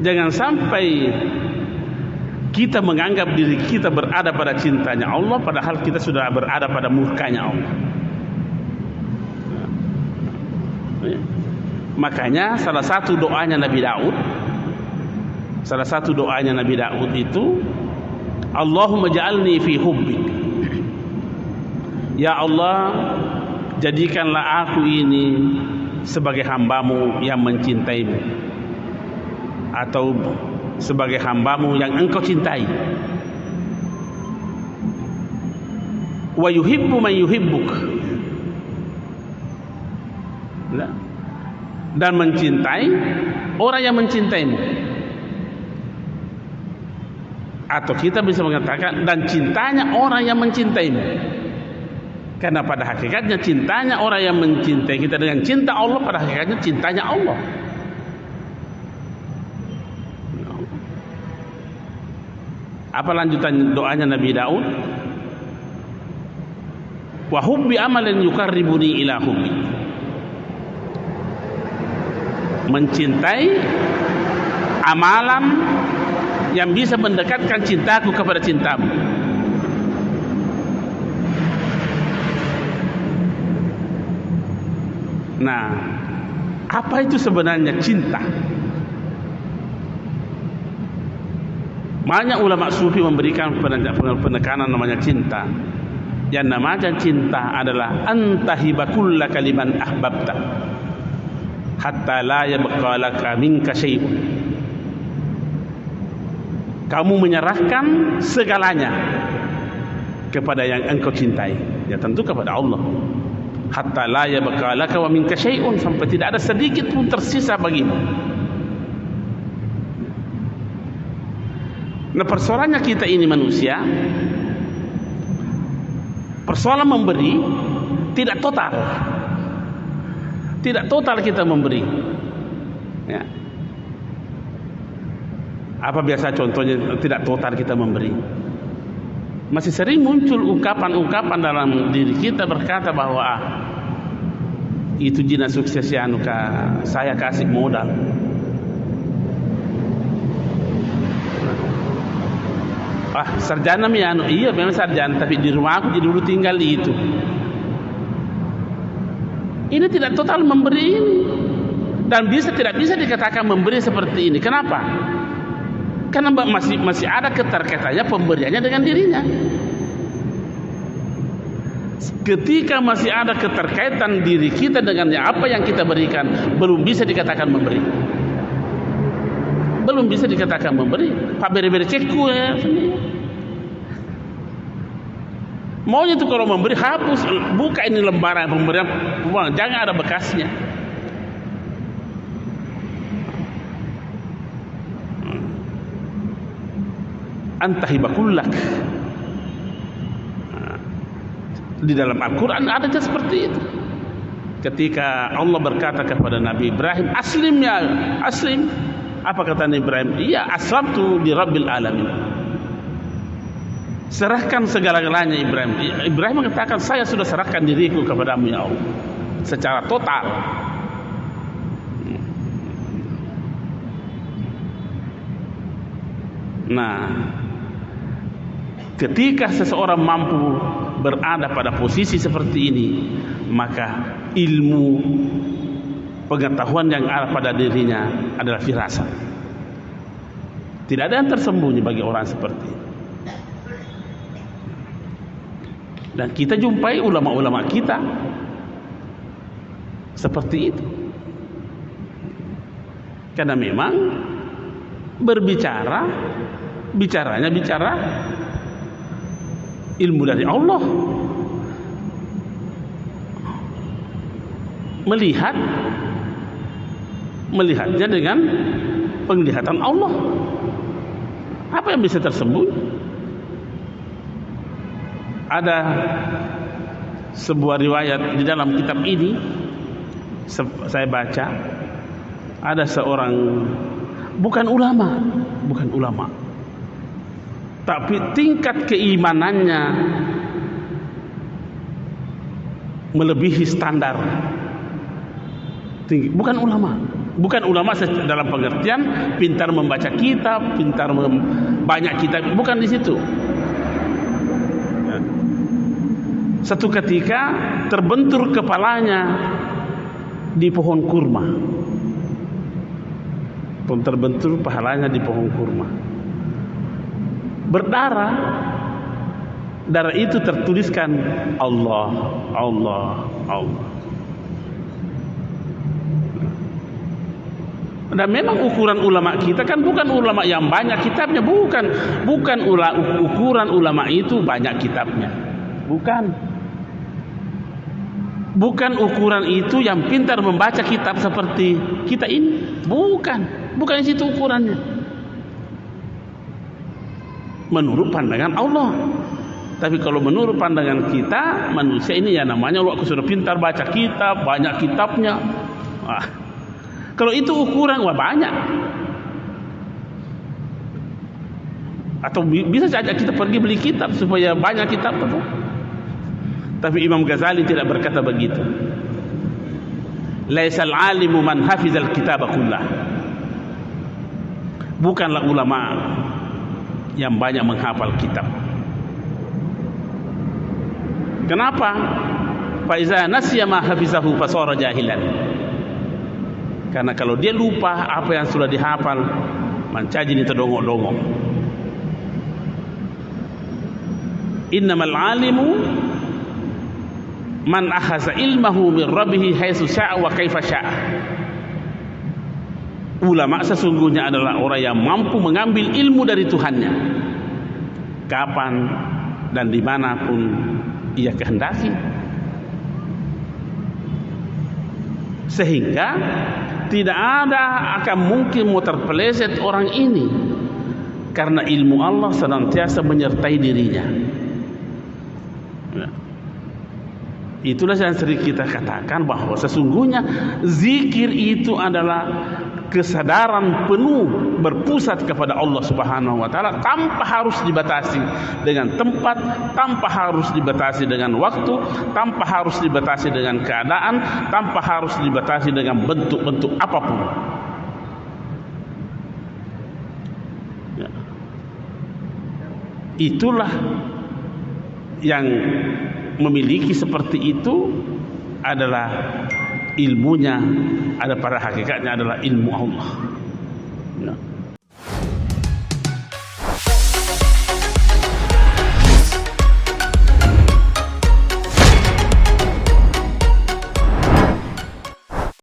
Jangan sampai kita menganggap diri kita berada pada cintanya Allah, padahal kita sudah berada pada murkanya Allah. Makanya salah satu doanya Nabi Daud itu, Allahumma ja'alni fi hubbik. Ya Allah, jadikanlah aku ini sebagai hambamu yang mencintaimu, atau sebagai hambamu yang engkau cintai. Wa yuhibbu man yuhibbuk, dan mencintai orang yang mencintaimu. Atau kita bisa mengatakan dan cintanya orang yang mencintaimu. Karena pada hakikatnya cintanya orang yang mencintai kita dengan cinta Allah, pada hakikatnya cintanya Allah. Apa lanjutan doanya Nabi Daud? Wa hubbi amalan yuqarribuni ila hubbi. Mencintai amalan yang bisa mendekatkan cintaku kepada cintamu. Nah, apa itu sebenarnya cinta? Banyak ulama sufi memberikan penekanan namanya cinta. Yang namanya cinta adalah antahiba kullaka liman ahbabta hatta la yabqa laka minka syai'un. Kamu menyerahkan segalanya kepada yang engkau cintai, ya tentu kepada Allah. Hatta la yabqa laka wa minka syai'un, sampai tidak ada sedikit pun tersisa bagimu. Nah, persoalannya kita ini manusia, persoalan memberi tidak total. Tidak total kita memberi. Ya. Apa biasa contohnya tidak total kita memberi? Masih sering muncul ungkapan-ungkapan dalam diri kita berkata bahwa itu jina sukses ya saya kasih modal. Sarjana iya memang sarjana, tapi di rumah aku jadi dulu tinggal di itu. Ini tidak total memberi ini, dan tidak bisa dikatakan memberi seperti ini. Kenapa? Karena masih ada keterkaitannya pemberiannya dengan dirinya. Ketika masih ada keterkaitan diri kita dengan apa yang kita berikan, belum bisa dikatakan memberi. Belum bisa dikatakan memberi. Pak beri-beri cekku ya. Maunya itu kalau memberi hapus, buka ini lembaran pemberian, jangan ada bekasnya. Antahibakullak. Di dalam Al-Quran ada seperti itu. Ketika Allah berkata kepada Nabi Ibrahim, aslim ya, aslim. Apa kata Nabi Ibrahim? Iya, aslamtu li rabbil alamin. Serahkan segala-galanya Ibrahim. Ibrahim mengatakan, saya sudah serahkan diriku kepadamu ya Allah secara total. Nah, ketika seseorang mampu berada pada posisi seperti ini, maka ilmu pengetahuan yang ada pada dirinya adalah firasat. Tidak ada yang tersembunyi bagi orang seperti ini. Dan kita jumpai ulama-ulama kita seperti itu. Karena memang bicaranya ilmu dari Allah, melihatnya dengan penglihatan Allah. Apa yang bisa tersembunyi? Ada sebuah riwayat di dalam kitab ini, saya baca, ada seorang bukan ulama, tapi tingkat keimanannya melebihi standar tinggi. Bukan ulama, Bukan ulama dalam pengertian pintar membaca kitab, banyak kitab, bukan di situ. Satu ketika terbentur kepalanya di pohon kurma. Terbentur pahalanya di pohon kurma. Berdarah. Darah itu tertuliskan Allah, Allah, Allah. Dan memang ukuran ulama kita kan bukan ulama yang banyak kitabnya, bukan ukuran ulama itu banyak kitabnya. Bukan ukuran itu yang pintar membaca kitab seperti kita ini. Bukan di situ ukurannya. Menurut pandangan Allah. Tapi kalau menurut pandangan kita, manusia ini ya namanya aku sudah pintar baca kitab, banyak kitabnya. Kalau itu ukuran, banyak. Atau bisa saja kita pergi beli kitab supaya banyak kitab. Tapi Imam Ghazali tidak berkata begitu. Laisal alimu man hafizal kitaba kullah. Bukanlah ulama yang banyak menghafal kitab. Kenapa? Fa iza nasiya ma hafizahu fasara jahilan. Karena kalau dia lupa apa yang sudah dihafal, mencaji ini terdongok-dongok. Innamal alimu man akhaza ilmahu min rabbih haitsu syaa wa kaifa syaa. Ulama sesungguhnya adalah orang yang mampu mengambil ilmu dari Tuhannya kapan dan dimanapun ia kehendaki, sehingga tidak ada akan mungkin mau terpeleset orang ini, karena ilmu Allah senantiasa menyertai dirinya. Itulah yang sering kita katakan bahwa sesungguhnya zikir itu adalah kesadaran penuh berpusat kepada Allah Subhanahu wa taala, tanpa harus dibatasi dengan tempat, tanpa harus dibatasi dengan waktu, tanpa harus dibatasi dengan keadaan, tanpa harus dibatasi dengan bentuk-bentuk apapun. Ya. Itulah yang memiliki seperti itu adalah ilmunya, ada pada hakikatnya adalah ilmu Allah. Ya.